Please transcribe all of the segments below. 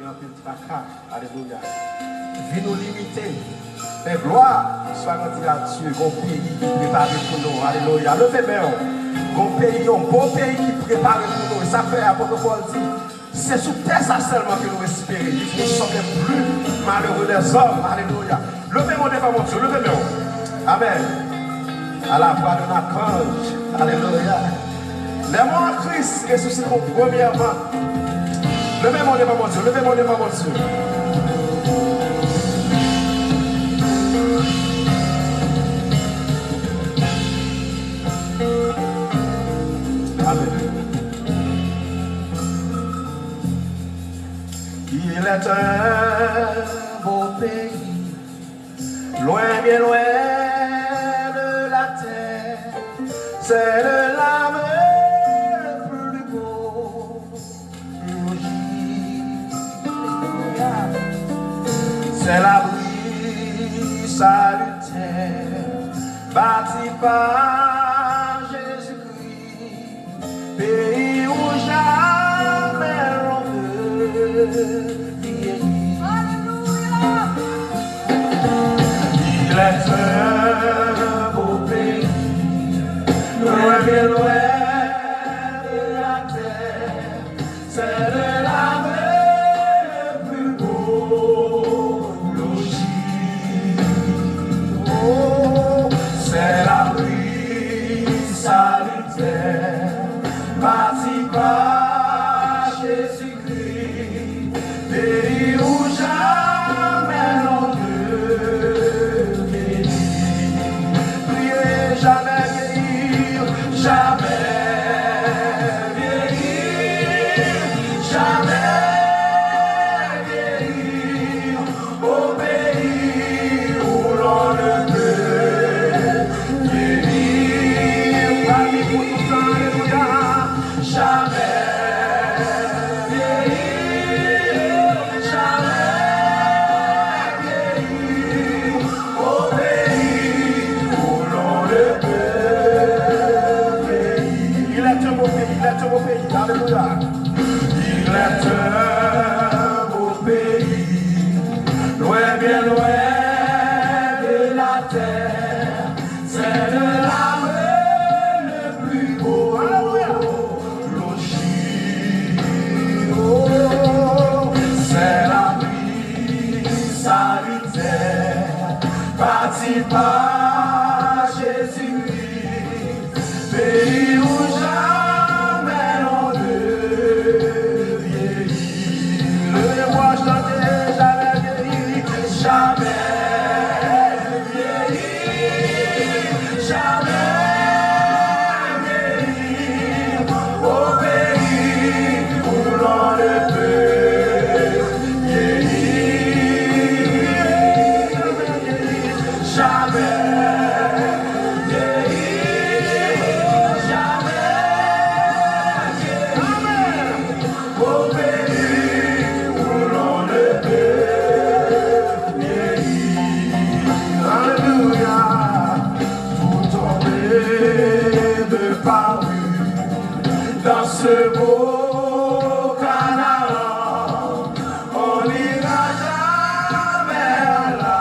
un peu de tracas. Alléluia. Vie nous limiter. Mais gloire soit rendue à Dieu, bon pays qui prépare pour nous. Alléluia. Levez main. Bon pays, un bon pays qui prépare pour nous. Et ça fait, apôtre Paul dit, c'est sous terre ça seulement que nous espérons. Nous sommes les plus malheureux des hommes. Alléluia. Levez-moi devant mon Dieu. Levez-moi. Amen. À la voix de l'archange. Alléluia. Les morts en Christ ressusciteront premièrement. Levez-moi devant mon Dieu. Levez-moi devant mon Dieu. Amen. Il est un beau pays, loin, bien loin de la terre. C'est le l'âme le plus beau logis. C'est l'abri salutaire, bâti par Jésus-Christ, pays où jamais l'on ne vieillit. Alléluia. Il est un beau pays, loin, bien loin de la terre. C'est de l'âme le plus beau logis. Oh, c'est l'abri salutaire, bâti par Jésus-Christ, pays où jamais l'on ne vieillit. Priez jamais vieillir, jamais vieillir, jamais vieillir, au pays où l'on ne peut vieillir. Parmi vous tout le temps, alléluia. Jamais vieillir, jamais vieillir, au pays où l'on ne peut vieillir. Il est un beau pays, il est un beau pays, alléluia. Il est un beau pays, loin, bien loin de la terre. C'est de l'âme le plus beau, alléluia, logis. Oh, c'est l'abri salutaire, bâti par Jésus-Christ, pays où jamais l'on ne vieillit. Levez-moi, chantez, jamais vieillir, jamais vieillir, jamais vieillir, au pays où l'on ne peut vieillir, jamais vieillir, jamais vieillir, au pays où l'on ne peut vieillir. Alléluia. Tout tombé de parure dans ce beau Canaan, on n'ira jamais là.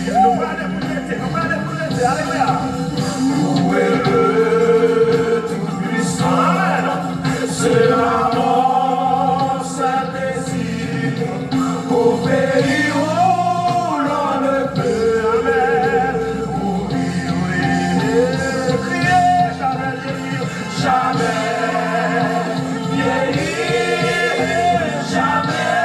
Nous allons l'écouter, alléluia. Où est le Tout-Puissant? Sera mon seul désir, au pays où l'on ne peut jamais mourir. Oui, crier, jamais vieillir, jamais vieillir, jamais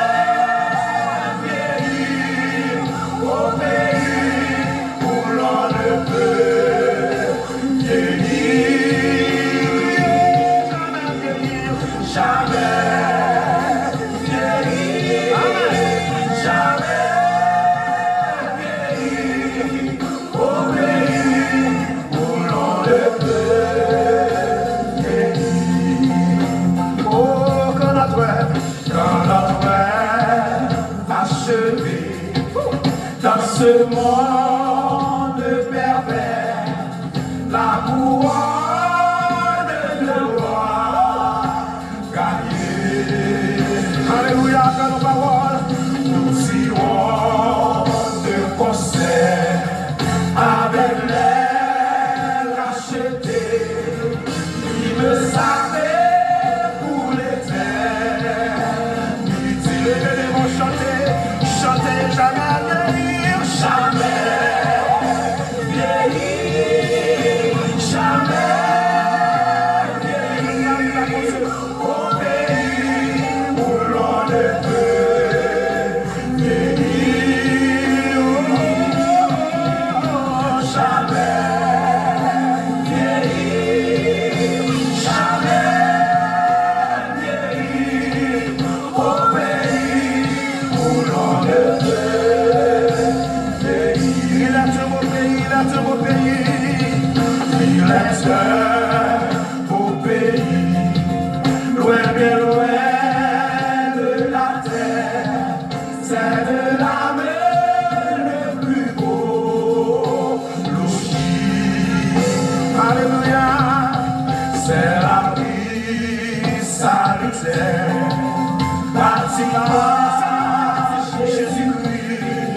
vieillir, au pays où l'on ne peut vieillir. Jamais vieillir, jamais vieillir, au pays où l'on ne peut vieillir. Oh, quand notre achevé dans ce monde pervers, la couronne de gloire gagnée. à nos paroles. Nous irons de concert avec l'air racheté. Il me savait pour l'éternité. Les vont chanter, chanter jamais vieillir, jamais vieillir, jamais vieillir. Au pays où l'on ne peut vieillir, jamais vieillir, jamais vieillir. Au pays où l'on ne peut vieillir. Il est un beau pays, il est un beau pays. Il est un beau pays, loin, bien loin de la terre. C'est de la mer le plus beau logis. Alléluia, c'est la vie salutaire. Bâtiment Jésus-Christ,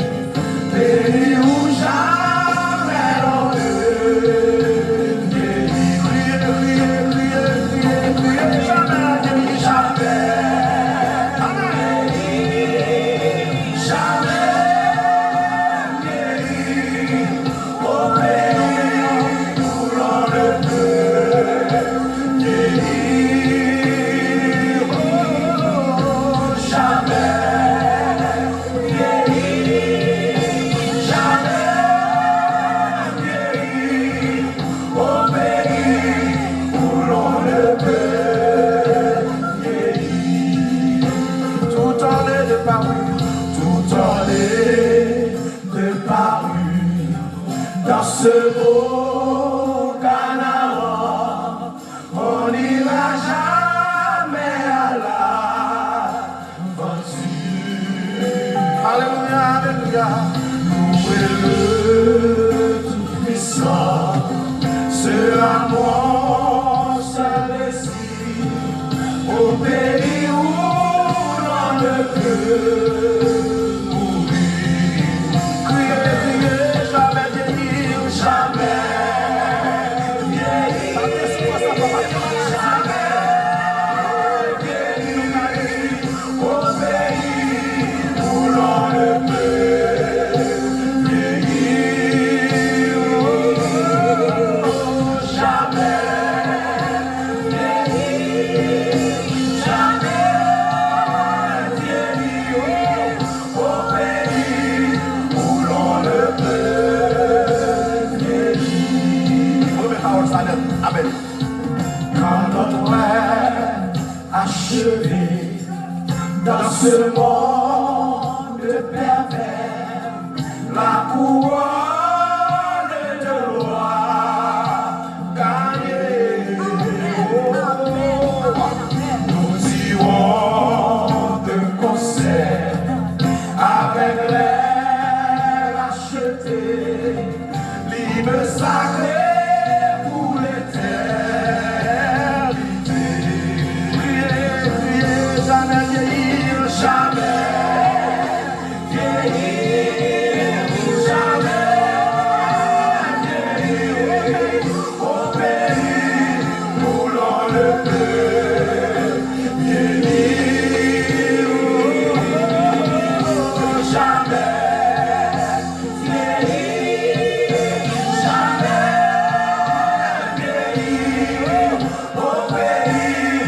pays où jamais l'on ne vieillit. Criez, criez, criez, criez, criez, jamais vieillir, jamais. Amen. Jamais vieillir. Au pays où l'on ne peut vieillir. Oh, jamais vieillir, jamais vieillir. Au pays où l'on ne peut vieillir. Tout en est de parure, tout en est de parure. Dans ce beau Canaan, on n'ira jamais à l'aventure. Alléluia, alléluia. Louez-le Tout-Puissant, ce amour s'investit au pays où l'on ne peut mourir. Criez, criez, jamais vieillir, jamais vieillir, jamais vieillir. Au pays où l'on ne peut vieillir, oh, jamais vieillir, jamais vieillir. Au pays où l'on ne peut vieillir. Amen. Quand notre rêve achevé dans ce monde pervers, la couronne de gloire gagnée. Nous irons de concert avec l'air acheté, libre sacré pour l'éternité. Priez, priez, jamais vieillir, jamais vieillir, jamais vieillir. Au pays où l'on ne peut vieillir, jamais vieillir, jamais vieillir. Au pays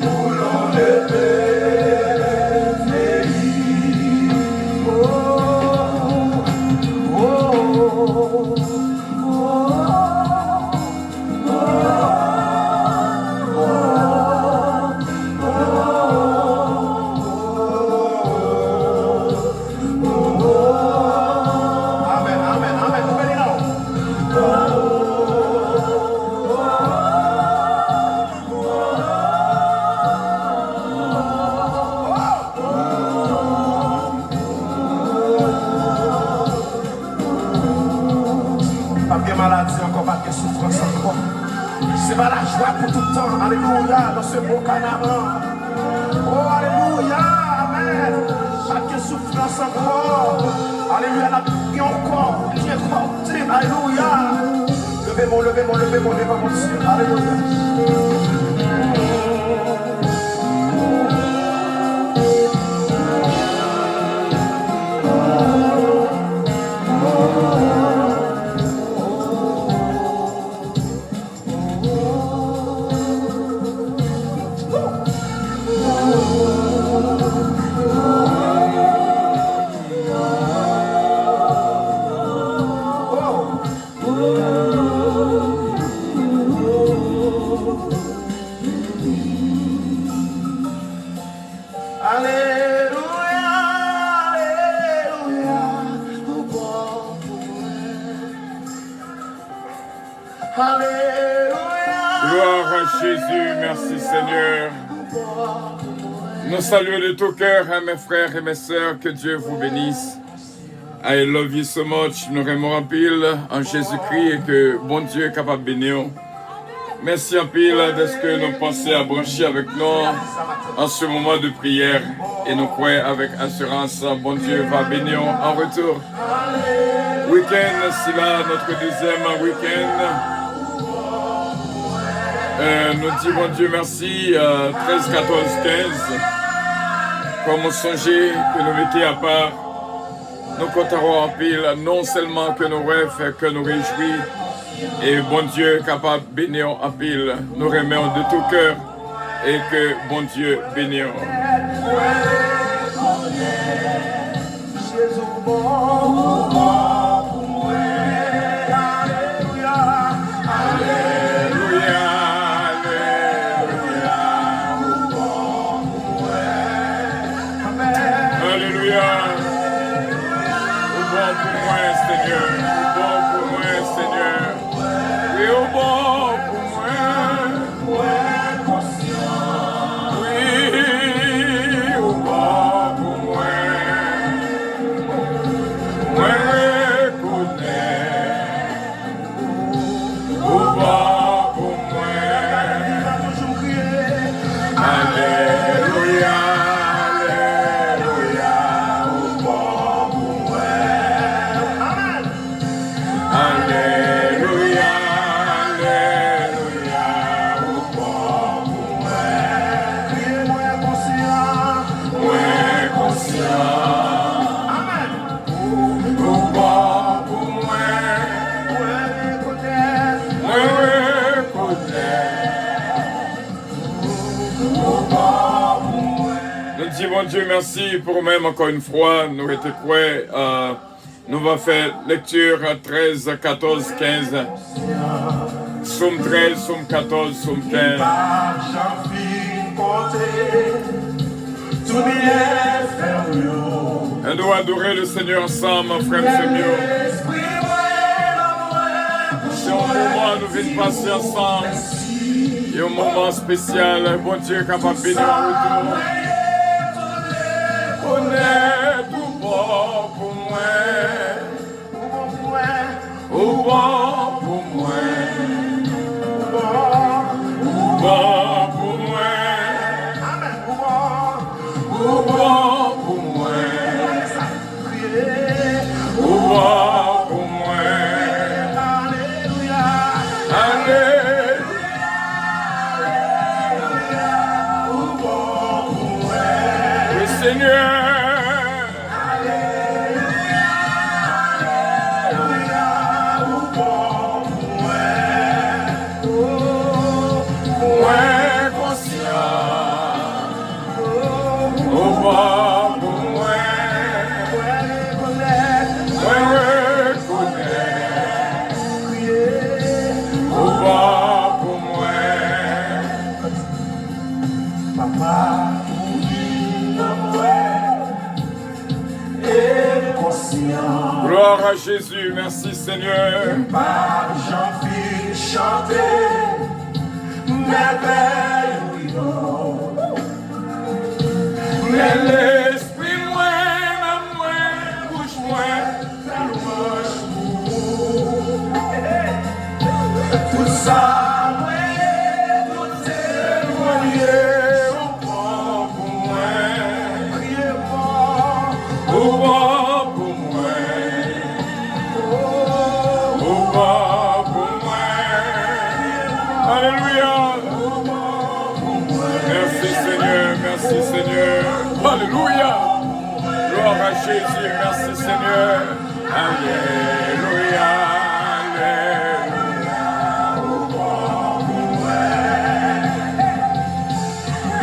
où l'on ne peut vieillir. Oh, oh, amen, amen, amen. Vous venez là. Pas de maladie encore, pas de souffrance encore. C'est pas la joie pour tout le temps. Alléluia, dans ce beau Canaan. Oh, alléluia, amen. encore. Alléluia, la prière encore. Dieu encore. Alléluia. Levez-moi, levez-moi, levez-moi, levez-moi, mon Dieu. Alléluia. Gloire à Jésus, merci Seigneur. Nous saluons de tout cœur à mes frères et mes sœurs, que Dieu vous bénisse. I love you so much. Nous aimons en pile en Jésus-Christ et que bon Dieu est capable de bénir. Merci en pile de ce que nous pensons à brancher avec nous en ce moment de prière. Et nous croyons avec assurance, bon Dieu va bénir en retour. Week-end, c'est là notre deuxième week-end. Nous disons Dieu merci, 13, 14, 15. Comme on songeait que nous mettions à part, nous compterons en pile, non seulement que nous rêvons, que nous réjouissons, et bon Dieu capable de bénir en pile. Nous remercions de tout cœur et que bon Dieu bénisse. Bon Dieu, merci pour même encore une fois, nous étions quoi, nous allons faire lecture 13, 14, 15, Somme 13, Somme 14, Somme 15. On doit adorer le Seigneur ensemble, frère, c'est mieux. C'est un moment, nous venons passer ensemble. Il y a un moment spécial, bon Dieu, capable de bénir en retour. On est tout bon pour moi, au bon pour moi, au bon pour moi, au bon pour moi, au bon pour moi, alléluia, alléluia, au bon pour moi, oui Seigneur. Gloire à Jésus, merci Seigneur. J'en chanter, merveille, mais l'esprit moi, bouche moi, tout ça. Oh, merci Seigneur. Alléluia. Gloire à Jésus, merci Seigneur. Alléluia.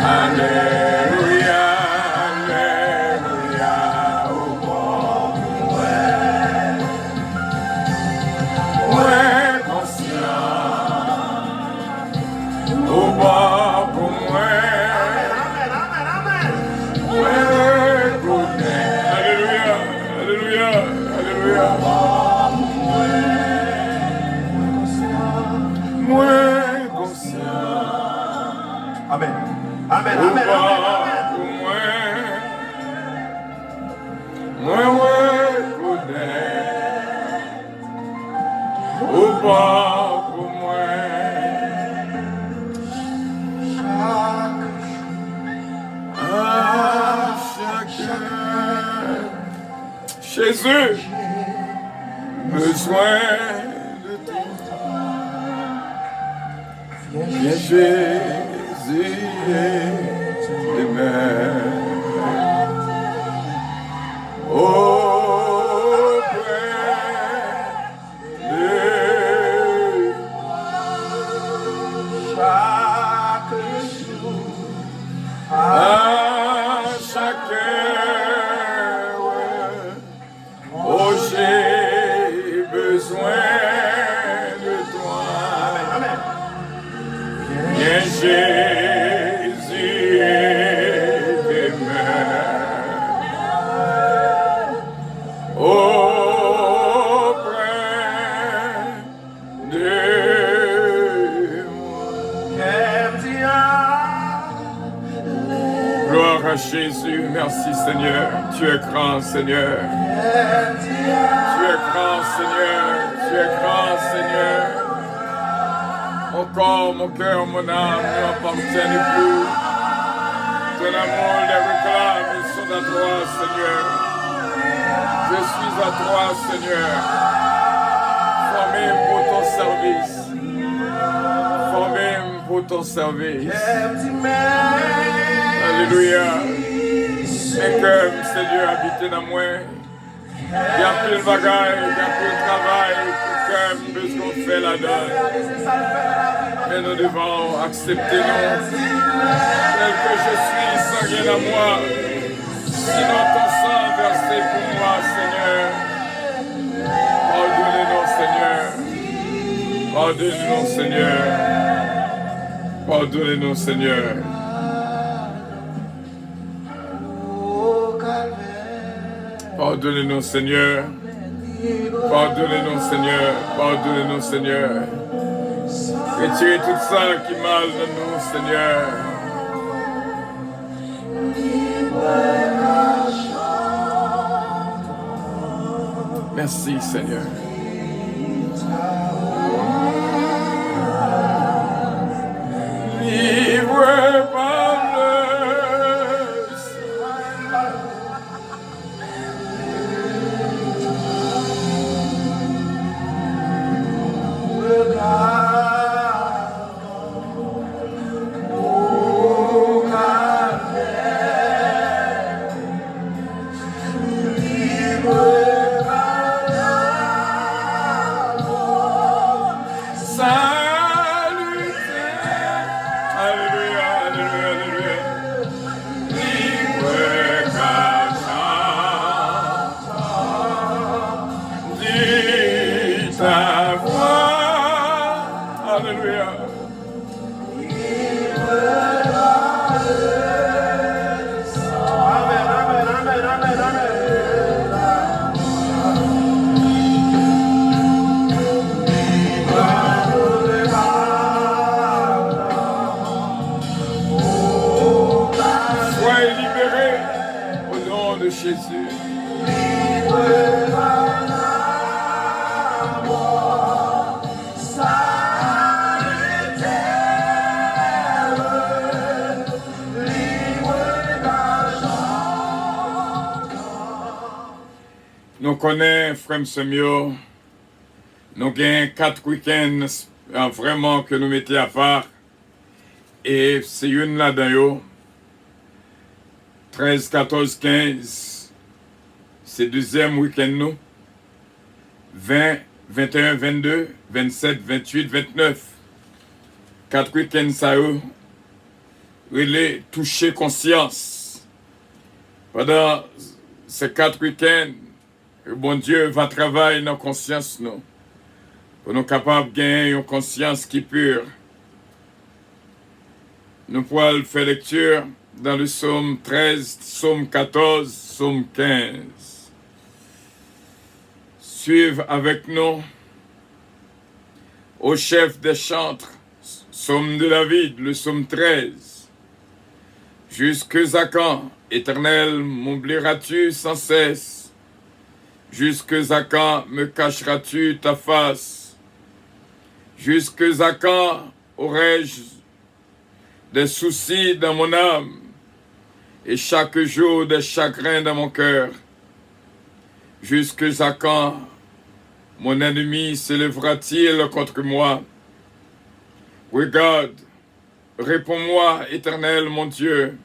Alléluia. Alléluia. Ouais, conscient. Au bas pour moi. Alléluia, Alléluia, Alléluia. Moi conscient. Amen. Amen, amen, amen, Moi connais. Au bas pour moi. À chacun. Jésus, besoin de toi. Viens Jésus amen. Auprès de chaque jour. à chaque heure. Oh, j'ai besoin de toi. Amen. Viens Jésus aimé. Auprès de moi. Gloire à Jésus, merci Seigneur. Tu es grand Seigneur. Tu es grand Seigneur. Tu es grand Seigneur. Mon corps, mon cœur, mon âme ne m'appartiennent plus. Ton amour les réclame, ils sont à toi, Seigneur. Je suis à toi, Seigneur. Formé pour ton service. Formé pour ton service. Alléluia. Mais comme Seigneur habite dans moi, il y a plus de bagaille, il y a plus de travail, comme besoin de faire la donne. Mais nous devons accepter nous, tel que je suis, sans rien à moi. Sinon ton sang versé pour moi, Seigneur. Pardonnez-nous, Seigneur. Pardonnez-nous, Seigneur. Pardonnez-nous, Seigneur. Pardonnez-nous, Seigneur. Pardonnez-nous, Seigneur. Pardonnez-nous, Seigneur. Retirez tout ça qui est mal de nous, Seigneur. Merci, Seigneur. Libre par le Jésus. Nous connaissons Frère Semio, nous avons 4 week-ends vraiment que nous mettons à part. Et c'est une là-dedans. 13, 14, 15, c'est deuxième week-end nous. 20, 21, 22, 27, 28, 29. 4 week-ends ça eux. Relais toucher conscience. Pendant ces 4 week-ends, le bon Dieu va travailler dans la conscience nous. Pour nous capables de gagner une conscience qui est pure. Nous pourrons faire lecture dans le psaume 13, psaume 14, psaume 15. Suivez avec nous au chef des chantres, psaume de David, le psaume 13. Jusque à quand, Éternel, m'oublieras-tu sans cesse? Jusque à quand me cacheras-tu ta face? Jusque à quand aurais-je des soucis dans mon âme et chaque jour des chagrins dans mon cœur? Jusque à quand mon ennemi s'élèvera-t-il contre moi? Regarde, réponds-moi, Éternel mon Dieu.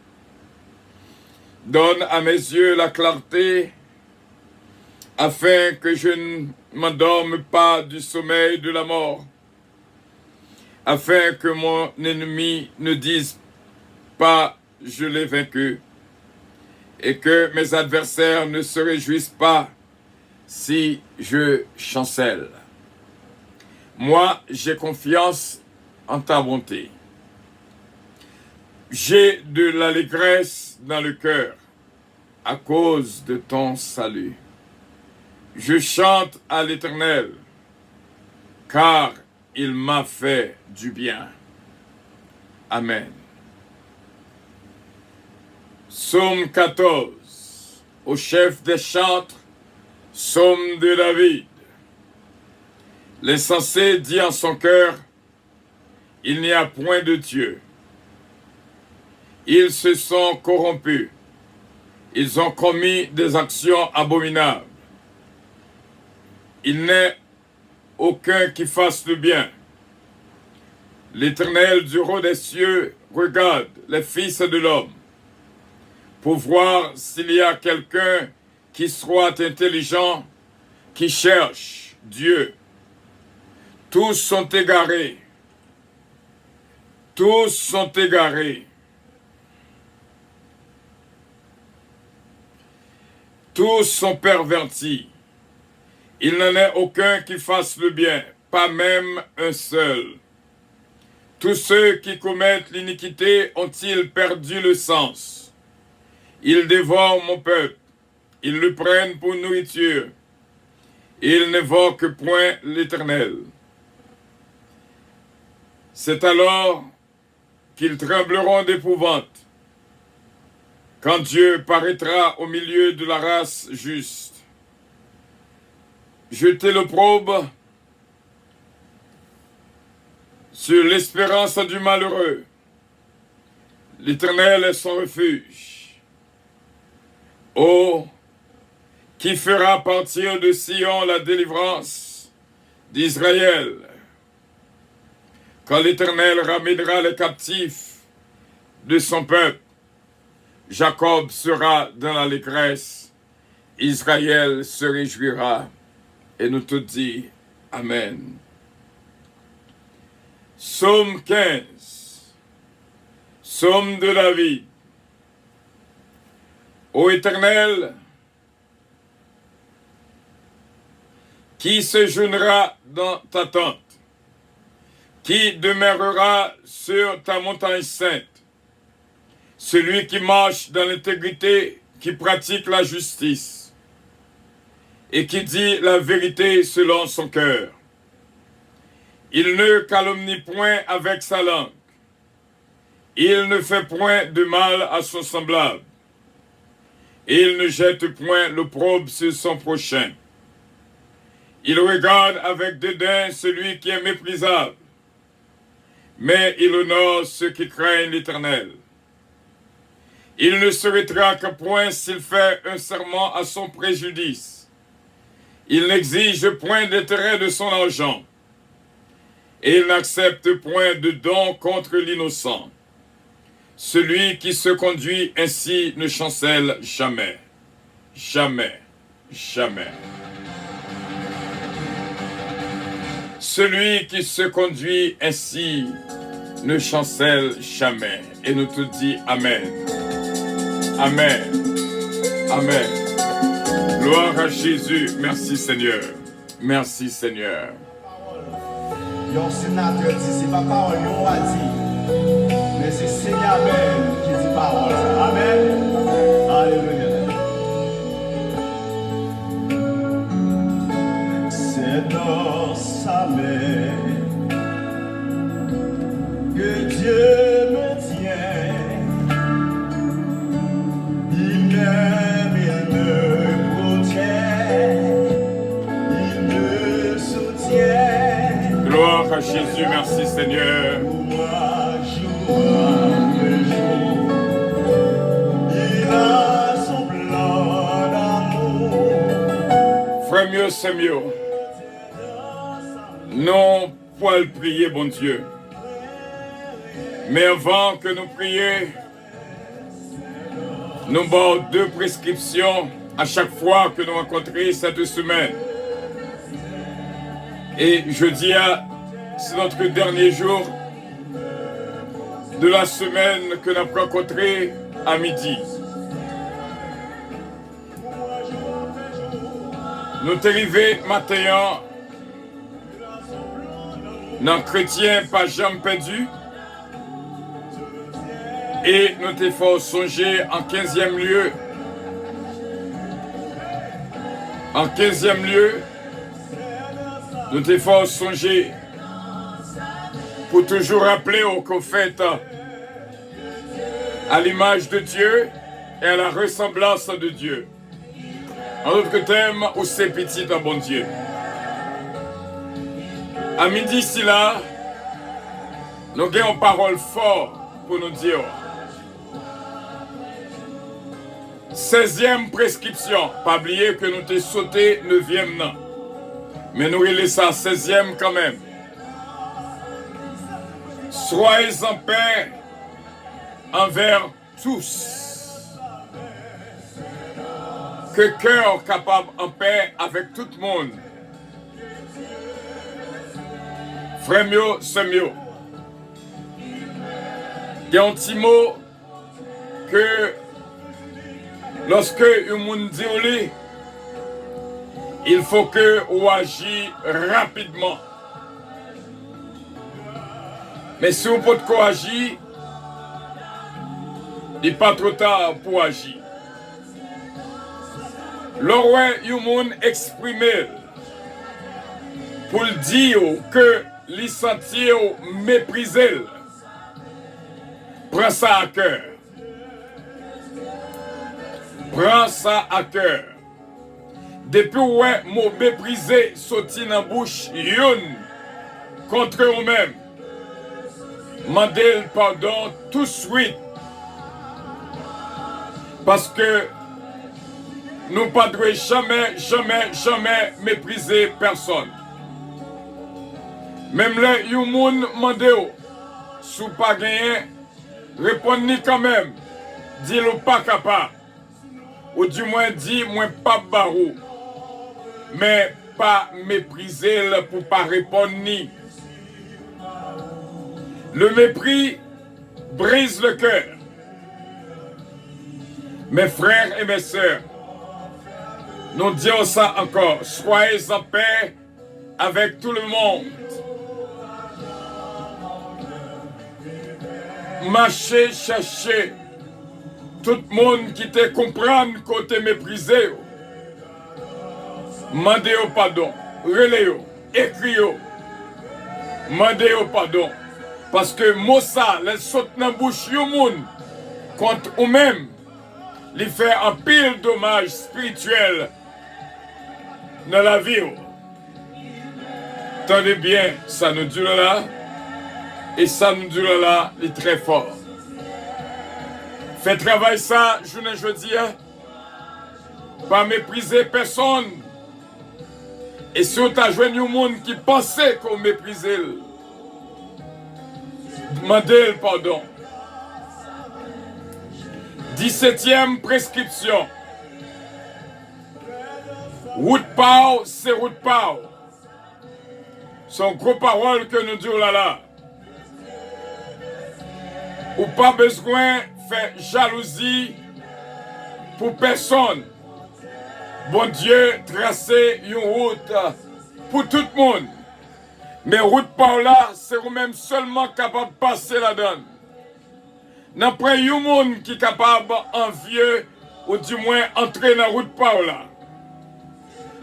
Donne à mes yeux la clarté, afin que je ne m'endorme pas du sommeil de la mort, afin que mon ennemi ne dise pas « je l'ai vaincu », et que mes adversaires ne se réjouissent pas si je chancelle. Moi, j'ai confiance en ta bonté. J'ai de l'allégresse dans le cœur à cause de ton salut. Je chante à l'Éternel, car il m'a fait du bien. Amen. Psaume 14, au chef des chantres, psaume de David. L'insensé dit en son cœur, il n'y a point de Dieu. Ils se sont corrompus. Ils ont commis des actions abominables. Il n'est aucun qui fasse le bien. L'Éternel du haut des cieux regarde les fils de l'homme pour voir s'il y a quelqu'un qui soit intelligent, qui cherche Dieu. Tous sont égarés. Tous sont égarés. Tous sont pervertis. Il n'en est aucun qui fasse le bien, pas même un seul. Tous ceux qui commettent l'iniquité ont-ils perdu le sens? Ils dévorent mon peuple, ils le prennent pour nourriture. Ils n'évoquent point l'Éternel. C'est alors qu'ils trembleront d'épouvante, quand Dieu paraîtra au milieu de la race juste. Jetez l'opprobre sur l'espérance du malheureux. L'Éternel est son refuge. Oh, qui fera partir de Sion la délivrance d'Israël? Quand l'Éternel ramènera les captifs de son peuple, Jacob sera dans l'allégresse, Israël se réjouira. Et nous te dit Amen. Psaume 15. Psaume de David. Ô Éternel, qui se joindra dans ta tente? Qui demeurera sur ta montagne sainte? Celui qui marche dans l'intégrité, qui pratique la justice et qui dit la vérité selon son cœur. Il ne calomnie point avec sa langue. Il ne fait point de mal à son semblable. Il ne jette point l'opprobre sur son prochain. Il regarde avec dédain celui qui est méprisable, mais il honore ceux qui craignent l'Éternel. Il ne se rétracte point s'il fait un serment à son préjudice. Il n'exige point d'intérêt de son argent, et il n'accepte point de don contre l'innocent. Celui qui se conduit ainsi ne chancelle jamais. Jamais. Jamais. Celui qui se conduit ainsi ne chancelle jamais. Et nous te dit Amen. Amen. Amen. Gloire à Jésus. Merci Seigneur. Merci Seigneur. Yon sénateur dit, c'est pas parole, yon a dit. Mais c'est Seigneur même qui dit parole. Amen. Alléluia. C'est dans sa main que Dieu me tient. Il m'aime, il me protège, il me soutient. Gloire à Jésus, merci Seigneur. Pour moi, jour après jour, il a son plan d'amour. Frère mieux, c'est mieux. Non, pour le prier, bon Dieu. Mais avant que nous prions, nous avons deux prescriptions à chaque fois que nous rencontrons cette semaine. Et jeudi, c'est notre dernier jour de la semaine que nous avons rencontré à midi. Nous sommes arrivés matin dans Chrétien pas jamais perdu. Et nous t'ai fait songer en 15e lieu. En 15e lieu, nous t'ai fait songer pour toujours rappeler qu'au fait, à l'image de Dieu et à la ressemblance de Dieu. En d'autres termes, où c'est petit un bon Dieu. À midi, ici là, nous avons une parole forte pour nous dire. 16e prescription. Pas oublier que nous t'ai sauté 9e non. Mais nous relèvons ça 16e quand même. Soyez en paix envers tous. Que cœur capable en paix avec tout le monde. Frère mieux, c'est mieux. Il y a un petit mot que lorsque un monde dit il faut que on agisse rapidement. Mais si on peut agir, il n'est pas trop tard pour agir. Lorsque un monde exprime pour dire que les sentir mépriser, prends ça à cœur. Prends ça à cœur. Depuis ouais, mot méprisé sorti dans la bouche, yon contre eux-mêmes. Mandez le pardon tout de suite. Parce que nous ne devons jamais mépriser personne. Même là, yon moun mande sous pas gagné, répondez quand même. Dis-le pas capable. Ou du moins dit, moi pas barou. Mais pas mépriser pour pas répondre ni. Le mépris brise le cœur. Mes frères et mes sœurs, nous disons ça encore. Soyez en paix avec tout le monde. Marchez, cherchez. Tout le monde qui te comprend qu'on te méprisé. Mandez au pardon. Relez-le. Écrivez. Mandez au pardon. Parce que Mossa, les saute dans la bouche du monde contre eux-mêmes, les fait un pile dommage spirituel dans la vie. Tenez bien, ça nous dure là. Et ça nous dure là, il est très fort. Fais travail ça, je ne dis pas mépriser personne. Et si on t'a joué un monde qui pensait qu'on méprisait, demandez le pardon. 17e prescription. Route pau, c'est route pau. Son gros parole que nous disons là. Ou pas besoin de faire jalousie pour personne. Bon Dieu, tracer une route pour tout le monde. Mais route par là, c'est vous-même seulement capable de passer la donne. N'après un monde qui est capable envieux ou du moins entrer dans la route par là.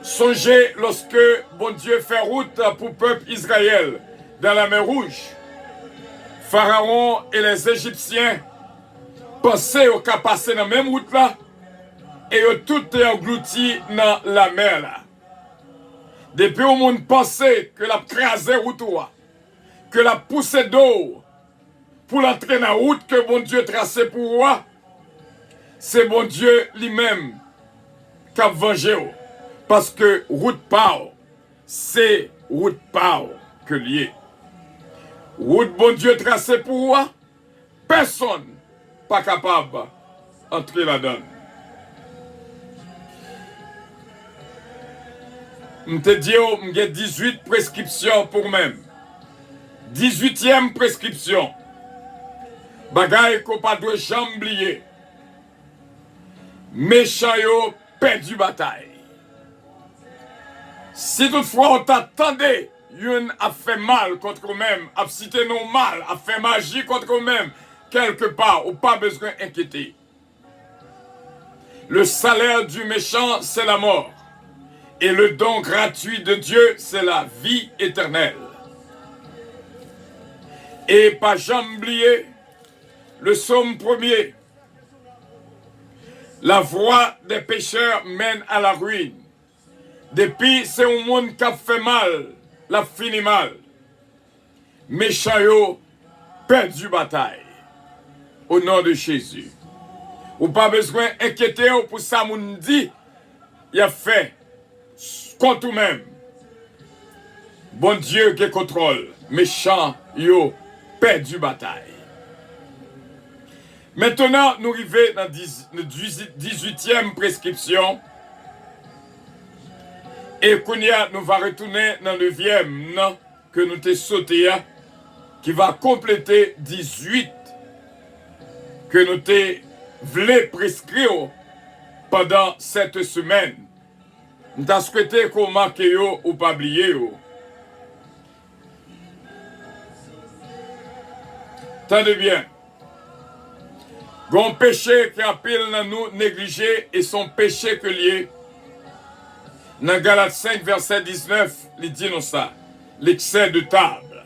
Songez lorsque bon Dieu fait route pour le peuple Israël dans la mer Rouge. Pharaon et les Égyptiens pensaient au cas passer dans la même route là et tout est englouti dans la mer là. Depuis au monde pensait que la crasé route que la poussée d'eau pour l'entraîner dans la route que bon Dieu tracé pour moi, c'est bon Dieu lui-même qui a vengé. Parce que route pau, c'est route pau que lié. Route bon Dieu tracé pour moi, personne pas capable d'entrer là-dedans. Je te dis, j'ai 18 prescriptions pour même. 18e prescription. Bagay qu'on pas doit jamais oublier. Méchant yo perdu bataille. Si toutefois on t'attendait, yon a fait mal contre eux-mêmes, a cité non mal, a fait magie contre eux-mêmes, quelque part, ou pas besoin d'inquiéter. Le salaire du méchant, c'est la mort. Et le don gratuit de Dieu, c'est la vie éternelle. Et pas jamais oublier le psaume 1er. La voie des pécheurs mène à la ruine. Depuis, c'est un monde qui a fait mal, l'a fini mal. Méchant yo, perdu bataille. Au nom de Jésus. Ou pas besoin d'inquiéter pour ça, moun dit, il a fait contre vous-même. Bon Dieu qui contrôle. Méchant yo, perdu bataille. Maintenant, nous arrivons dans la 18e prescription. Et Kounia, nous va retourner dans le 9e non, que nous t'ai sauté, qui va compléter 18 que nous t'ai voulu prescrire pendant cette semaine. Nous avons souhaité qu'on marque ou pas oublier. Tendez bien. Gon péché qui appelle dans nous négligé et son péché que lié. Dans Galates 5, verset 19, il dit nous ça. L'excès de table.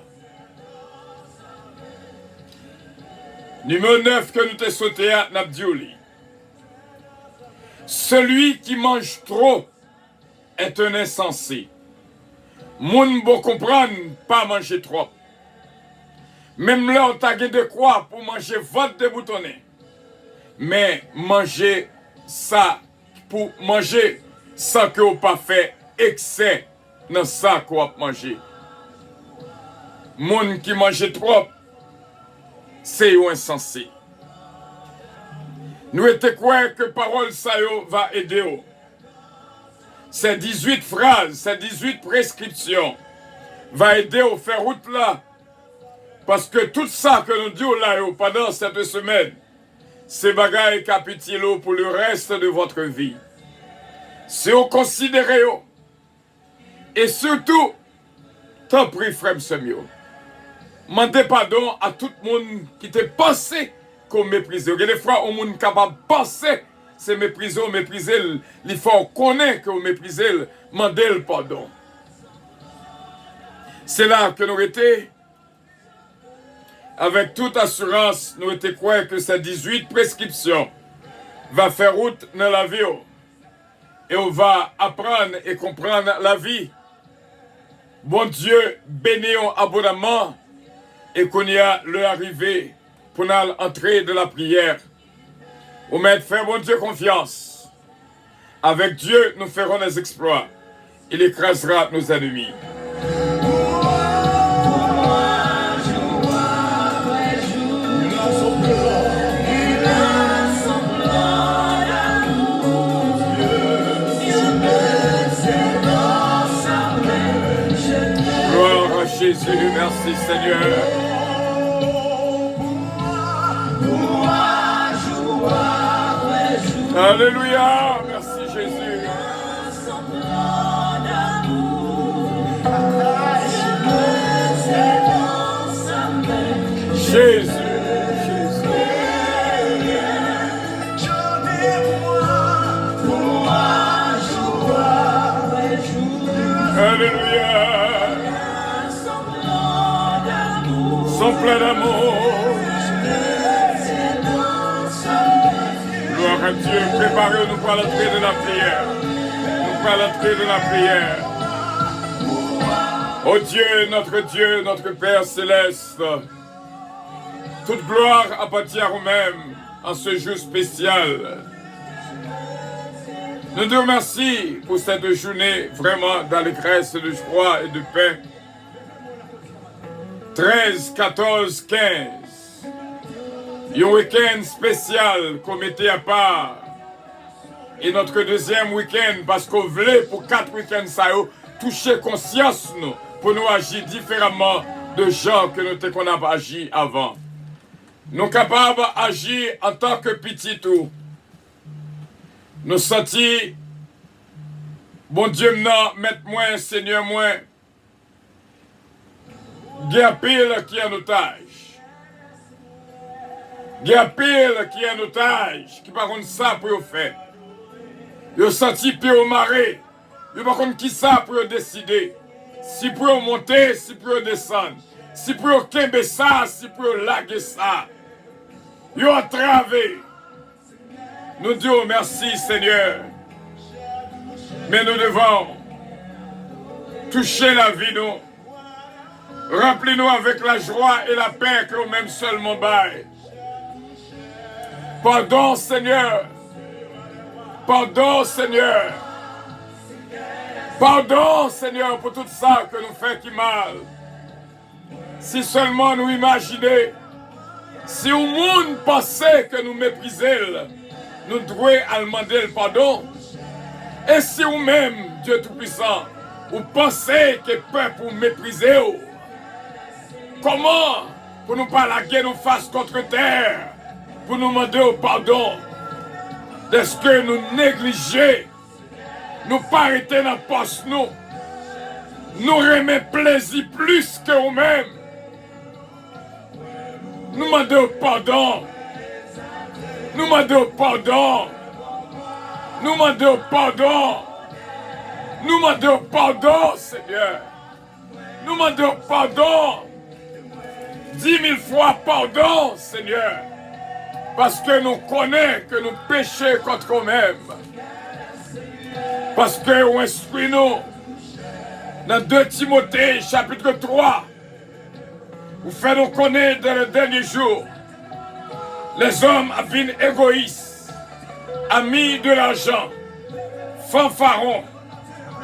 Numéro 9 que nous te sauté à Nabdiouli. Celui qui mange trop est un insensé. Moun bon comprendre pas manger trop. Même là on t'a de quoi pour manger votre déboutonné. Mais manger ça pour manger sans que vous pas fait excès dans ça qu'on a mangé. Moun qui mange trop, c'est insensé. Nous étions quoi que parole ça va aider. Ces 18 phrases, ces 18 prescriptions va aider à faire route là. Parce que tout ça que nous disons là pendant cette semaine, c'est bagaille capitilo pour le reste de votre vie. Si vous considérez, et surtout, tant pis frère Semio, demandez pardon à tout le monde qui te pensé qu'on méprise. Il y a des fois, on est capable de penser, c'est mépriser, il faut connaître que vous méprisez, demandez le pardon. C'est là que nous étions, avec toute assurance, nous étions croyants que ces 18 prescriptions va faire route dans la vie. Et on va apprendre et comprendre la vie. Bon Dieu, bénissons abondamment et qu'on y a l'arrivée pour entrer de la prière. Au maître, faire bon Dieu confiance. Avec Dieu, nous ferons des exploits. Il écrasera nos ennemis. Jésus, merci Seigneur. Alléluia, merci Jésus. Jésus, Jésus. Alléluia. Son plein d'amour. Gloire à Dieu, préparez-nous pour l'entrée de la prière. Nous pour l'entrée de la prière. Ô Dieu, notre Père céleste, toute gloire appartient à vous-même en ce jour spécial. Nous te remercions pour cette journée vraiment d'allégresse, de joie et de paix. 13, 14, 15. Un week-end spécial qu'on mettait à part. Et notre deuxième week-end, parce qu'on voulait pour 4 week-ends ça toucher conscience nous, pour nous agir différemment de gens que nous qu'on a agi avant. Nous capables d'agir en tant que petit tout. Nous sentis, bon Dieu, non, mettre moi, Seigneur, moi, guerre pile qui est en otage. Guerre pile qui est en otage, qui par contre ça pour faire. Vous senti pire au marée, vous par contre qui ça pour décider. Si pour monter, si pour descendre. Si pour kembe ça, si pour laguer ça. Vous entravé. Nous disons merci Seigneur, mais nous devons toucher la vie nous, remplis-nous avec la joie et la paix que nous-mêmes seulement bail. Pardon Seigneur, pardon Seigneur, pardon Seigneur pour tout ça que nous faisons qui mal. Si seulement nous imaginer, si au monde pensait que nous méprisons, nous devons demander le pardon. Et si vous-même, Dieu Tout-Puissant, vous pensez que le peuple vous mépriser, comment pour nous pas laguer nos faces contre terre, pour nous demander au pardon? Est-ce que nous négliger, nous pas arrêter dans le poste nous remet plaisir plus que vous-même? Nous demandons pardon. Nous demandons pardon. Nous demandons pardon. Nous demandons pardon, Seigneur. Nous demandons pardon. 10 000 fois pardon, Seigneur. Parce que nous connaissons que nous péchons contre nous-mêmes. Parce que nous instruisons dans 2 Timothée chapitre 3. Vous faites nous connaître dans les derniers jours. Les hommes avaient égoïstes, amis de l'argent, fanfarons,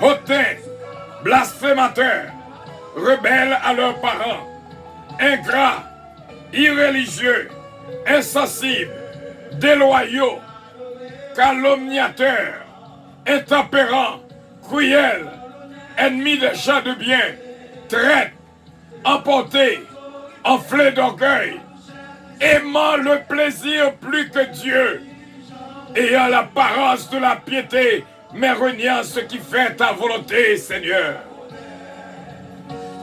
hautains, blasphémateurs, rebelles à leurs parents, ingrats, irréligieux, insensibles, déloyaux, calomniateurs, intempérants, cruels, ennemis des gens de bien, traîtres, emportés, enflés d'orgueil, aimant le plaisir plus que Dieu, ayant l'apparence de la piété, mais reniant ce qui fait ta volonté, Seigneur.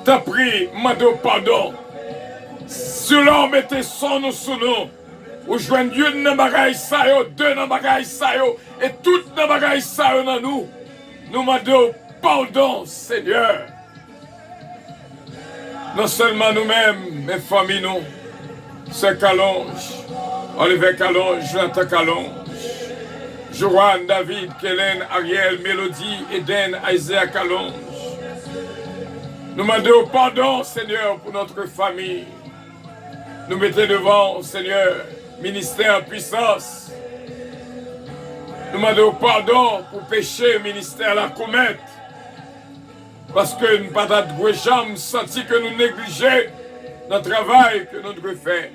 T'as pris, mando pardon. Cela mettez son nous sous nous. Ou joignent Dieu dans bagaille sa yo, deux dans bagaille sa yo, et tout dans bagaille sa yo dans nous. Nous mando pardon, Seigneur. Non seulement nous-mêmes, mais famille nous. C'est Calonge, Olivier Calonge, Jonathan Calonge, Joanne, David, Kellen, Ariel, Mélodie, Eden, Isaiah Calonge. Nous demandons pardon, Seigneur, pour notre famille. Nous mettons devant, Seigneur, ministère puissance. Nous demandons pardon pour péché, ministère la comète. Parce que nous n'avons pas de jambes senti que nous négligeons notre travail que nous devons faire.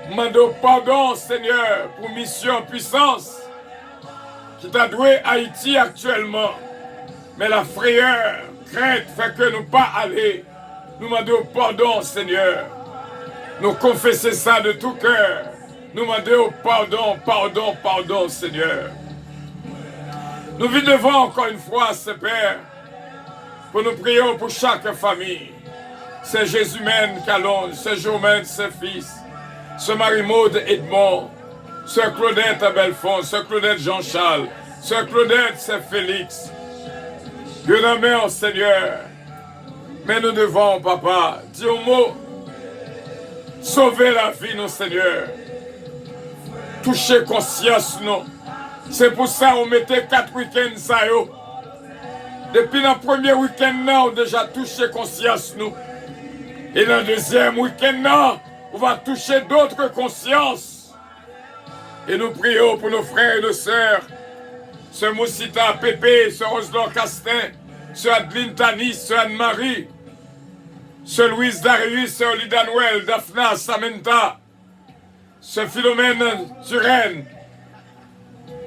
Nous demandons pardon, Seigneur, pour mission puissance qui t'a doué Haïti actuellement. Mais la frayeur, crainte fait que nous pas aller. Nous demandons pardon, Seigneur. Nous confessons ça de tout cœur. Nous demandons pardon, pardon, pardon, Seigneur. Nous vous devons encore une fois, Père, pour nous prier pour chaque famille. C'est Jésus-Mène Calonge, c'est Jomène, ses fils, c'est Marie-Maude Edmond, c'est Claudette Belfond, c'est Claudette Jean-Charles, c'est Claudette, c'est Félix. Dieu l'aime, Seigneur. Mais nous devons, Papa, dire un mot, sauver la vie, nous, Seigneur. Toucher conscience, nous. C'est pour ça qu'on mettait 4 week-ends, ça, yo. Depuis le premier week-end, on a déjà touché conscience, nous. Et le deuxième week-end, on va toucher d'autres consciences. Et nous prions pour nos frères et nos sœurs. Sœur Moussita Pépé, Sœur Roselon Castin, Sœur Adeline Tanis, Sœur Anne-Marie, Sœur Louise Darius, Sœur Lida Noël, Daphna Samantha, Sœur Philomène Turenne,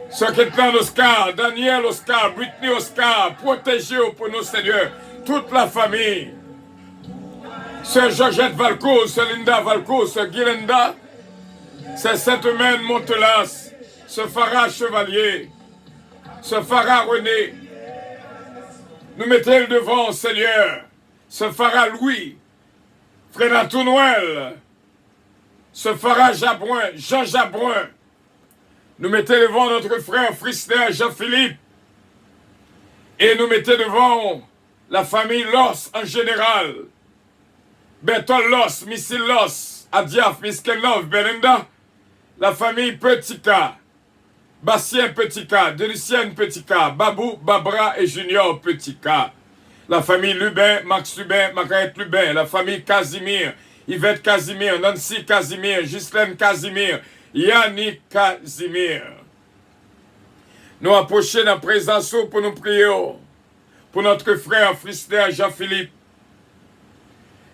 Sœur Ketlan Oscar, Daniel Oscar, Britney Oscar, protégez-vous pour nos seigneurs, toute la famille. Sœur Georgette Valco, Sœur Linda Valco, Sœur Guilenda, Sœur Sainte-Mène Montelas, Sœur Farah Chevalier, Sœur Farah René. Nous mettons devant, Seigneur, Sœur Farah Louis, Frère Noël, Sœur Farah Jabouin, Jean Jabouin. Nous mettons devant notre frère Frister Jean-Philippe. Et nous mettons devant la famille Loss en général. Bertol Loss, Missy Loss, Adiaf, Miskenlov, Belinda. La famille Petika, Bastien Petika, Delicienne Petika, Babou, Babra et Junior Petika. La famille Lubin, Max Lubin, Margaret Lubin. La famille Casimir, Yvette Casimir, Nancy Casimir, Ghislaine Casimir, Yannick Casimir. Nous approchons dans la présence pour nous prier pour notre frère Frister Jean-Philippe.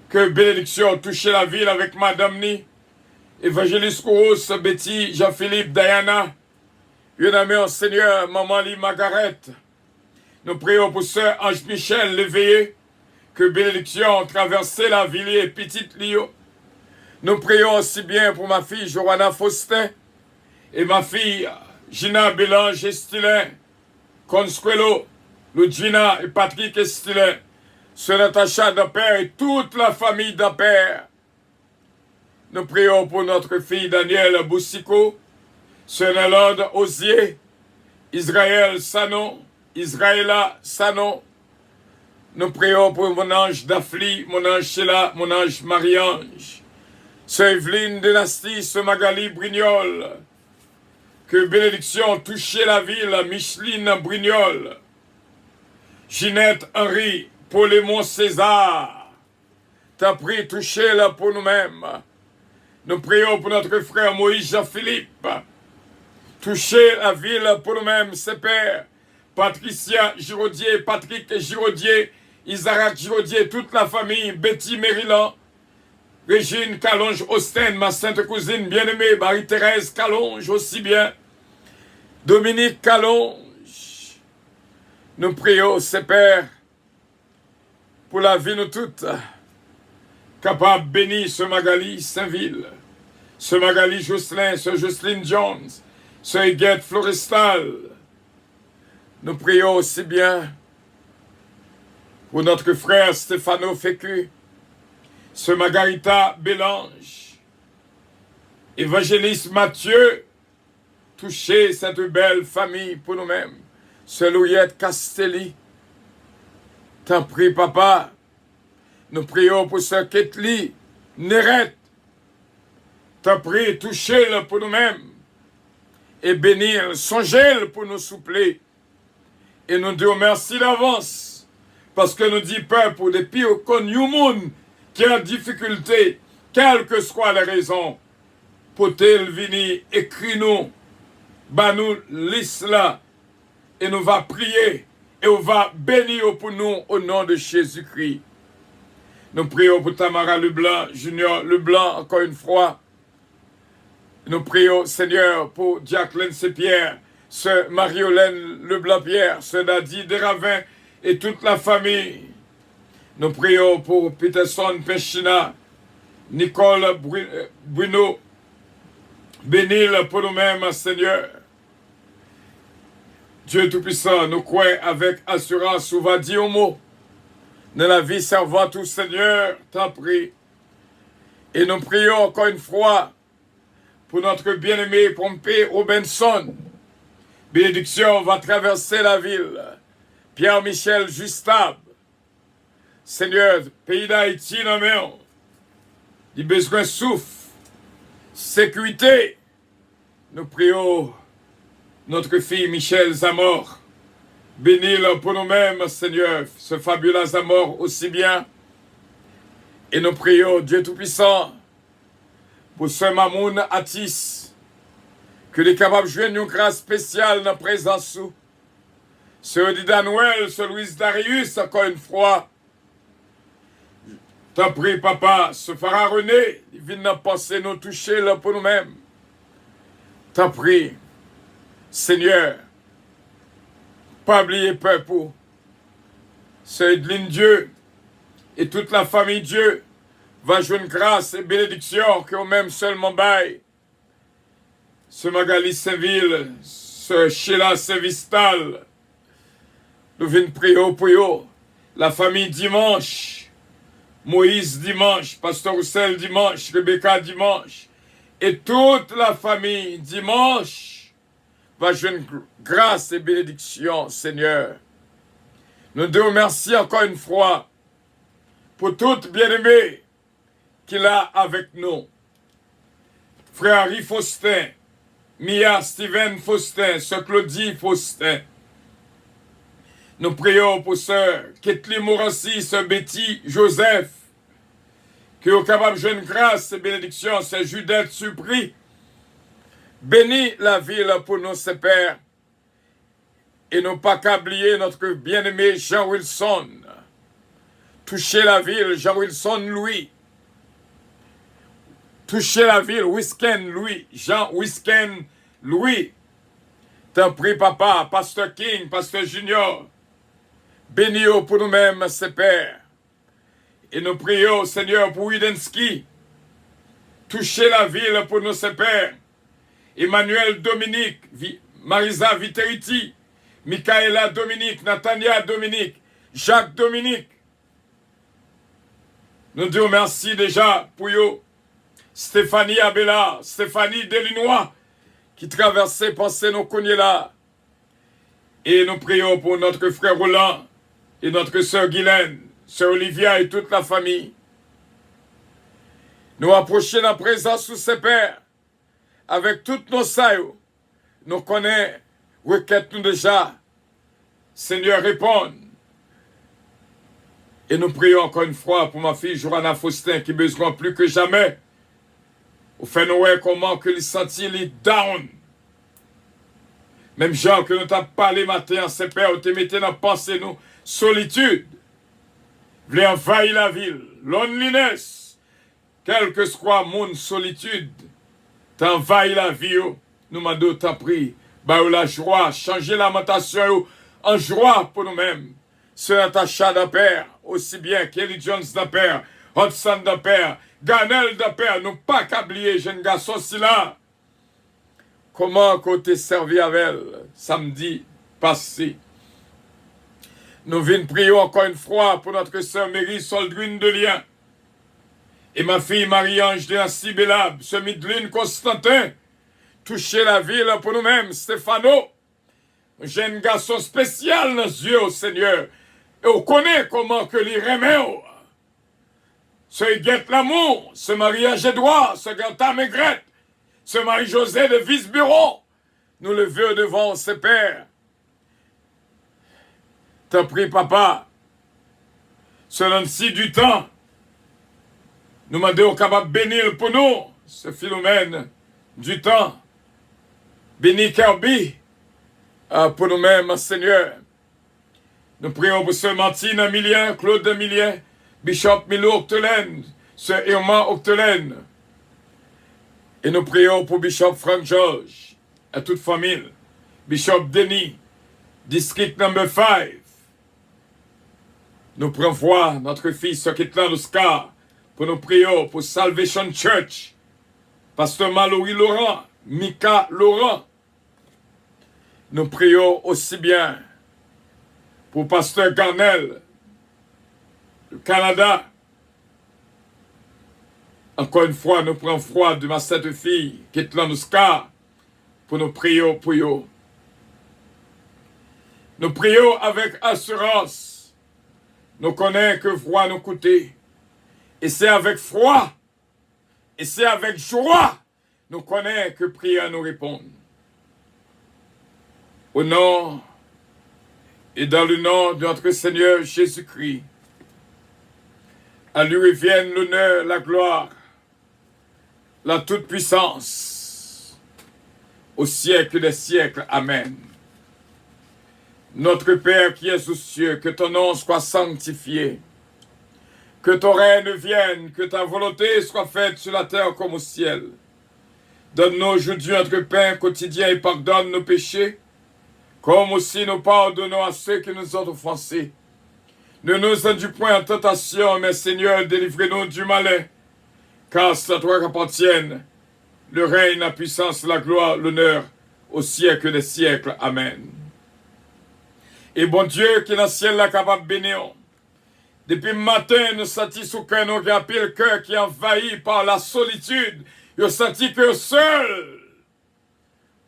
Que bénédiction touche la ville avec Madame Ni, Évangéliste Kouros, Betty, Jean-Philippe, Diana. Une amie, Seigneur, Maman Lee Margaret. Nous prions pour Sœur Ange Michel l'éveillé. Que bénédiction traverse la ville et petite Lio. Nous prions aussi bien pour ma fille Joanna Faustin et ma fille Gina Bélange Estilin, Consuelo, Ludgina et Patrick Estilin. Sœur Natacha d'Appert et toute la famille d'Appert. Nous prions pour notre fille Danielle Boussiko, Sœur Nélode Osier, Israël Sanon, Israëla Sanon. Nous prions pour mon ange Dafli, mon ange Sheila, mon ange Marie-Ange. Sœur Evelyne Dynastie, Sœur Magali Brignol. Que bénédiction touche la ville, Micheline Brignol. Ginette Henry, Paulémon César, t'as pris toucher-la pour nous-mêmes. Nous prions pour notre frère Moïse Jean-Philippe. Toucher la ville pour nous-mêmes, ses pères. Patricia Giraudier, Patrick Giraudier, Isaac Giraudier, toute la famille, Betty Maryland, Régine Calonge Austin, ma sainte cousine bien-aimée, Marie-Thérèse Calonge aussi bien, Dominique Calonge. Nous prions, ses pères, pour la vie nous toutes, capable de bénir ce Magali Saint-Ville, ce Magali Jocelyn, ce Jocelyne Jones, ce Huguette Florestal. Nous prions aussi bien pour notre frère Stéphano Fécu, ce Margarita Bélange, évangéliste Mathieu, toucher cette belle famille pour nous-mêmes, ce Louillette Castelli. T'en prie, papa. Nous prions pour ce Ketli, Néret. T'en prie, touchez-le pour nous-mêmes. Et bénir, songez-le pour nous soupler. Et nous disons merci d'avance. Parce que nous disons peuple, depuis qu'on y a monde qui a difficulté, quelle que soit la raison, pour-il venir, écris-nous, bah-nous l'isla, et nous va prier. Et on va bénir pour nous au nom de Jésus-Christ. Nous prions pour Tamara Leblanc, Junior Leblanc, encore une fois. Nous prions, Seigneur, pour Jacqueline Sepierre, Sœur Marie-Hélène Leblanc-Pierre, Sœur Nadie Desravins et toute la famille. Nous prions pour Peterson Pechina, Nicole Bruno. Bénis-le pour nous-mêmes, Seigneur. Dieu Tout-Puissant, nous croyons avec assurance, ou va dire au mot, de la vie servante au Seigneur, t'en prie. Et nous prions encore une fois pour notre bien-aimé Pompée Robinson. Bénédiction va traverser la ville. Pierre-Michel Justable. Seigneur, pays d'Haïti, non mais il besoin de souffle, sécurité. Nous prions notre fille Michel Zamor. Bénis-le pour nous-mêmes, Seigneur, ce fabuleux Zamor aussi bien. Et nous prions, Dieu Tout-Puissant, pour ce Mamoun Atis, que les capables de jouer une grâce spéciale dans la présence. Ce Odida Noël, ce Louis Darius, encore une fois. T'en prie, papa, ce Phara René, il vient de penser nous toucher là pour nous-mêmes. T'en prie, Seigneur, pas oublier peuple, c'est Edline Dieu et toute la famille Dieu va jouer une grâce et bénédiction que même seulement bail. Ce Magali Saint-Ville, ce Sheila Saint-Vistal, nous venons prier pour eux, la famille dimanche, Moïse dimanche, Pasteur Roussel dimanche, Rebecca dimanche, et toute la famille dimanche va jouer une grâce et bénédiction, Seigneur. Nous te remercions encore une fois pour tout bien-aimé qu'il a avec nous. Frère Harry Faustin, Mia Steven Faustin, Sœur Claudie Faustin. Nous prions pour Sœur Ketli Mourassi, Sœur Betty Joseph, qui est capable de jouer une grâce et bénédiction, c'est Judith Supri. Bénis la ville pour nous, ses pères, et ne pas qu'oublier notre bien-aimé Jean Wilson. Touchez la ville, Jean Wilson Louis. Touchez la ville, Wisken Louis, Jean Wisken Louis. T'en prie, papa, Pasteur King, Pasteur Junior. Bénis-nous pour nous-mêmes, ses pères. Et nous prions, Seigneur, pour Widensky. Touchez la ville pour nous, ses pères. Emmanuel Dominique, Marisa Viteriti, Michaela Dominique, Nathania Dominique, Jacques Dominique. Nous disons merci déjà pour eux. Stéphanie Abela, Stéphanie Delinois, qui traversait penser nos cognés là. Et nous prions pour notre frère Roland et notre sœur Guylaine, sœur Olivia et toute la famille. Nous approchons la présence sous ses pères. Avec toutes nos sailles, nous connaissons, requête nous déjà. Seigneur, réponds. Et nous prions encore une fois pour ma fille Johanna Faustin qui besoin plus que jamais. Au fait, nous voyons comment que les sentir les down. Même gens que nous t'avons parlé matin, ses pères, te mettez dans pensée nous, solitude. Voulez envahir la ville, loneliness, quel que soit mon solitude. T'envahis la vie, nous m'en t'en prie. Bah, la joie, changer la lamentation en joie pour nous-mêmes. Sœur Natacha d'Ampère, aussi bien Kelly Jones d'Ampère, Hudson d'Ampère, Ganel d'Ampère, nous pas qu'oublier, jeune garçon, si là. Comment qu'on t'est servi avec elle samedi passé. Nous venons prier encore une fois pour notre sœur Mary Soldrine de Lien. Et ma fille Marie-Ange de Cibélab, ce Midline Constantin, toucher la ville pour nous-mêmes, Stéphano, un jeune garçon spécial dans les yeux, Seigneur. Et on connaît comment que les remet. Ce Guette l'amour, ce Marie-Ange Edouard, ce Ganta Maigrette, ce Marie-Josée de Vice-Bureau, nous le vœux devant ses pères. T'en prie, papa, selon-ci du temps, nous demandons capable de bénir pour nous, ce Philomène du temps. Bénis Kirby pour nous-mêmes, Seigneur. Nous prions pour ce Martine Emilien, Claude Emilien, Bishop Milo Octelaine, ce Irma Octelaine. Et nous prions pour Bishop Frank George, à toute famille. Bishop Denis, District number 5. Nous prenons foi, notre fils, Ketlan Oscar, pour nous prier pour Salvation Church. Pasteur Mallory Laurent, Mika Laurent. Nous prions aussi bien pour Pasteur Garnel, du Canada. Encore une fois, nous prenons foi de ma sainte fille, Ketlan Oscar, pour nous prier pour eux. Nous prions avec assurance. Nous connaissons que foi nous coûte. Et c'est avec foi, et c'est avec joie, nous connaissons que prière nous répond. Au nom et dans le nom de notre Seigneur Jésus-Christ, à lui reviennent l'honneur, la gloire, la toute-puissance, au siècle des siècles. Amen. Notre Père qui es aux cieux, que ton nom soit sanctifié, que ton règne vienne, que ta volonté soit faite sur la terre comme au ciel. Donne-nous aujourd'hui notre pain quotidien et pardonne nos péchés, comme aussi nous pardonnons à ceux qui nous ont offensés. Ne nous induis point en tentation, mais Seigneur, délivrez-nous du malin, car c'est à toi qu'appartiennent le règne, la puissance, la gloire, l'honneur, au siècle des siècles. Amen. Et bon Dieu, qui est dans le ciel, là, capable de bénir. Depuis le matin, nous sentons sous cœur, nous avons le cœur qui est envahi par la solitude. Nous sentons que seul.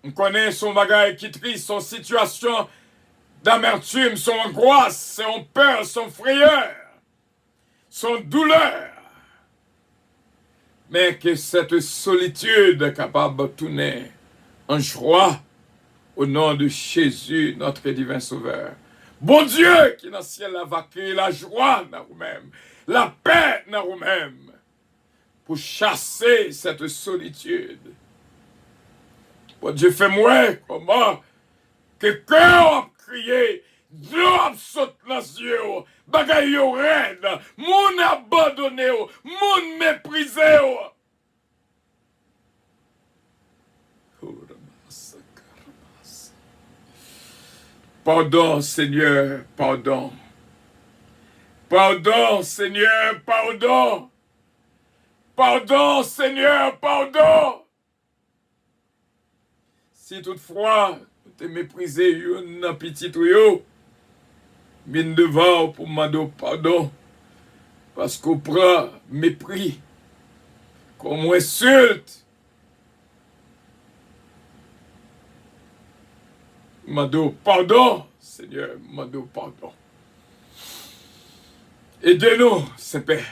On connaît son bagage qui triste, son situation d'amertume, son angoisse, son peur, son frayeur, son douleur. Mais que cette solitude est capable de tourner en joie au nom de Jésus, notre divin Sauveur. Bon Dieu, qui dans le ciel a vaincu la joie dans nous-mêmes, la paix dans nous-mêmes, pour chasser cette solitude. Bon Dieu, fais-moi comment que cœur a crié, Dieu a sauté dans les yeux, bagaille yo raide, moun abandonné, moun méprisé. Pardon, Seigneur, pardon. Pardon, Seigneur, pardon. Pardon, Seigneur, pardon. Si toutefois, tu t'es méprisé, une petite yo, mine devant pour m'adou pardon. Parce qu'on prend mépris, qu'on m'insulte. Mado, pardon, Seigneur, Mado, pardon. Aidez-nous, Saint-Père,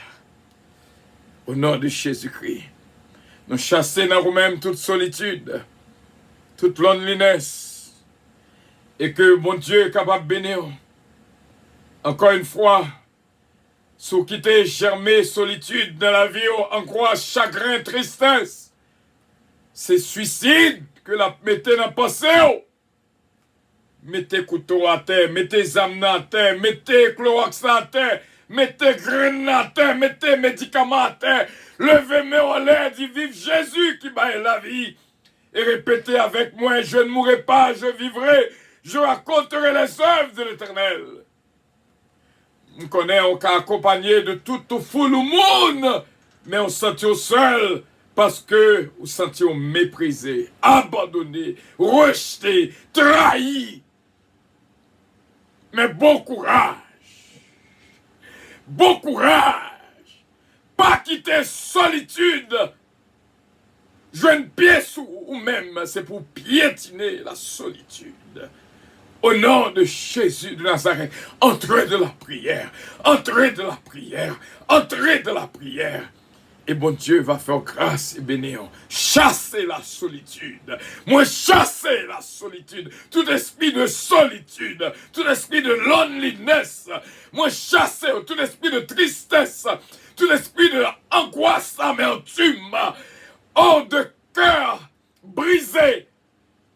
au nom de Jésus-Christ. Nous chasser dans nous-mêmes toute solitude, toute loneliness, et que mon Dieu est capable de bénir. Encore une fois, sous quitter, germer solitude dans la vie, angoisse, chagrin, tristesse, c'est suicide que la mettez dans le passé. Mettez couteau à terre, mettez âme à terre, mettez cloax à terre, mettez graines à terre, mettez médicaments à terre. Levez-moi en l'air, dit vive Jésus qui baille la vie. Et répétez avec moi, je ne mourrai pas, je vivrai, je raconterai les œuvres de l'Éternel. On connaît, on a accompagné de toute foule au monde, mais on se sentit seul. Parce que vous sentiez méprisé, abandonné, rejeté, trahi. Mais bon courage. Bon courage. Pas quitter solitude. Joindre pied sous vous-même, c'est pour piétiner la solitude. Au nom de Jésus de Nazareth, entrez de la prière. Entrez de la prière. Entrez de la prière. Et bon Dieu va faire grâce et bénir. Chasser la solitude. Moi, chasser la solitude. Tout esprit de solitude. Tout esprit de loneliness. Moi, chasser tout esprit de tristesse. Tout esprit de angoisse, amertume. Oh, de cœur brisé.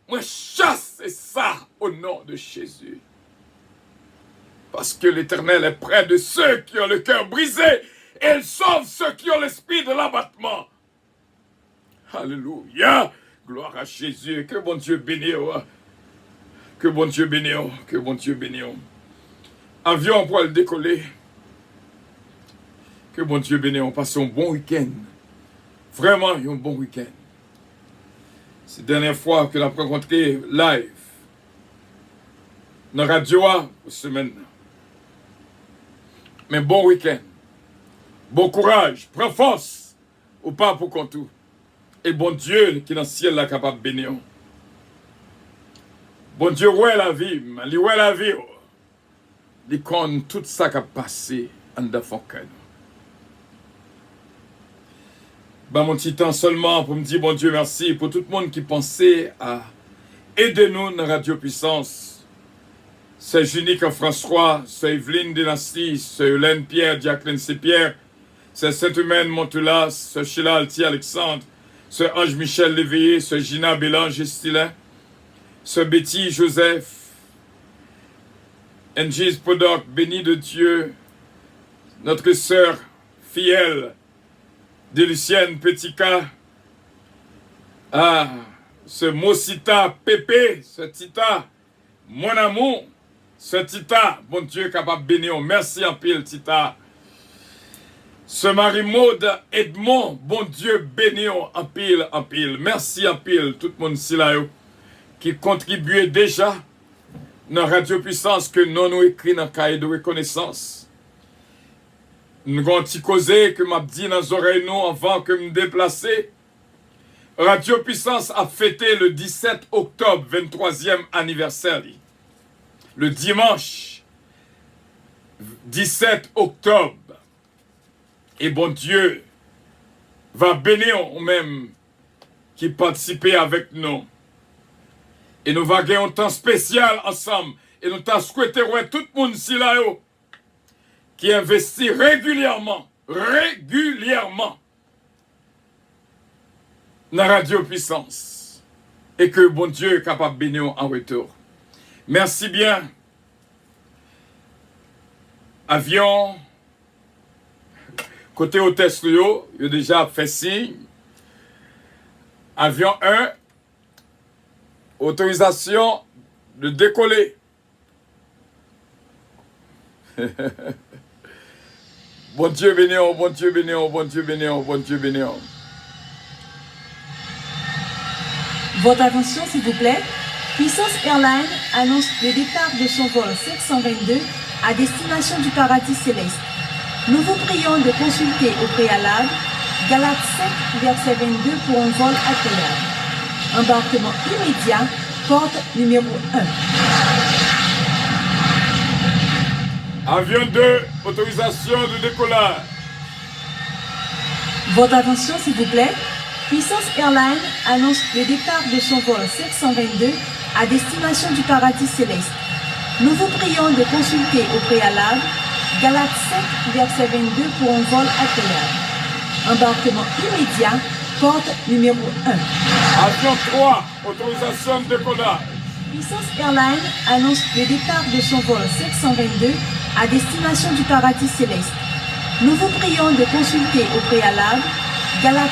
Moi, chasser ça au nom de Jésus. Parce que l'Éternel est près de ceux qui ont le cœur brisé. Et elle sauve ceux qui ont l'esprit de l'abattement. Alléluia. Gloire à Jésus. Que bon Dieu bénisse. Que bon Dieu bénisse. Que bon Dieu bénisse. Avion pour le décoller. Que bon Dieu bénisse, on passe un bon week-end. Vraiment un bon week-end. C'est la dernière fois que nous avons rencontré live dans la radio semaine. Mais bon week-end. Bon courage. Prends force. Ou pas pour qu'on tout. Et bon Dieu qui est dans le ciel est capable de bénir. Bon Dieu, ouais la vie. Il ouais la vie. Il compte tout ça qui a passé en dedans cœur. Mon petit temps seulement pour me dire bon Dieu merci pour tout le monde qui pensait à aider nous dans Radio Puissance. C'est Junique François, c'est Evelyne Dynastie, c'est Hélène Pierre, Jacqueline C. Pierre, c'est Saint-Humaine Montulas, c'est Sheila Alti Alexandre, c'est Ange Michel Léveillé, c'est Gina Bélange Estilin, c'est Betty Joseph, Angis Podoc, béni de Dieu, notre sœur fidèle, de Lucienne Petika, ce Mosita Pépé, ce Tita, mon amour, ce Tita, bon Dieu capable de bénir, merci en pile Tita. Ce Marie-Maude Edmond, bon Dieu bénir en pile, merci en pile, tout le monde ici là, qui contribuait déjà dans Radio Puissance que nous écrit dans le cahier de reconnaissance. Nous avons un petit causé que m'a dit dans les oreilles nous avant que me déplacer. Radio Puissance a fêté le 17 octobre, 23e anniversaire. Le dimanche 17 octobre. Et bon Dieu va bénir nous-mêmes qui participent avec nous. Et nous allons gagner un temps spécial ensemble. Et nous t'as souhaité tout le monde ici là qui investit régulièrement dans Radio Puissance. Et que bon Dieu est capable de bénir en retour. Merci bien. Avion, côté hôtesse, il a déjà fait signe. Avion 1, autorisation de décoller. Bon Dieu bénir, bon Dieu bénir, bon Dieu bénir, bon Dieu bénir. Votre attention s'il vous plaît. Puissance Airlines annonce le départ de son vol 722 à destination du paradis céleste. Nous vous prions de consulter au préalable Galates 5, verset 22 pour un vol agréable. Embarquement immédiat, porte numéro 1. Avion 2, autorisation de décollage. Votre attention s'il vous plaît. Puissance Airlines annonce le départ de son vol 722 à destination du paradis céleste. Nous vous prions de consulter au préalable Galates 5, verset 22 pour un vol agréable. Embarquement immédiat, porte numéro 1. Avion 3, autorisation de décollage. Puissance Airlines annonce le départ de son vol 722 à destination du paradis céleste. Nous vous prions de consulter au préalable Galates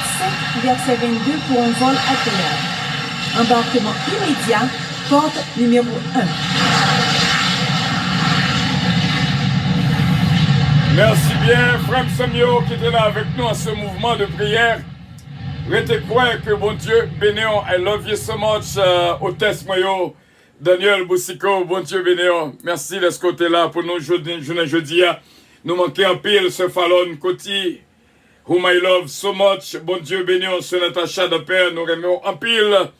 5, verset 22 pour un vol agréable. Embarquement immédiat, porte numéro 1. Merci bien, frère Samuel qui était là avec nous à ce mouvement de prière. Restez croire que bon Dieu bénir. I love you so much, hôtesse Moyo, Daniel Boussico, bon Dieu bénir. Merci de ce côté-là pour nous jeudi. Nous manquons un pile ce Fallon Côté. Whom I love so much. Bon Dieu bénir, ce Natacha de Père, nous remercions en pile.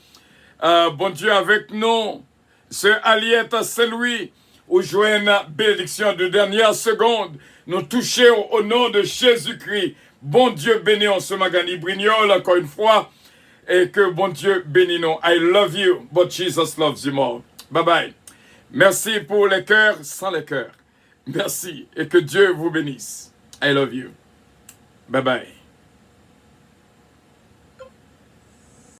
Bon Dieu avec nous. Ce Aliette Saint-Louis, où jouez une bénédiction de dernière seconde. Nous touchons au nom de Jésus-Christ. Bon Dieu bénir ce Magani Brignol, encore une fois. Et que bon Dieu bénisse nous. I love you, but Jesus loves you more. Bye bye. Merci pour les cœurs sans les cœurs. Merci et que Dieu vous bénisse. I love you. Bye bye.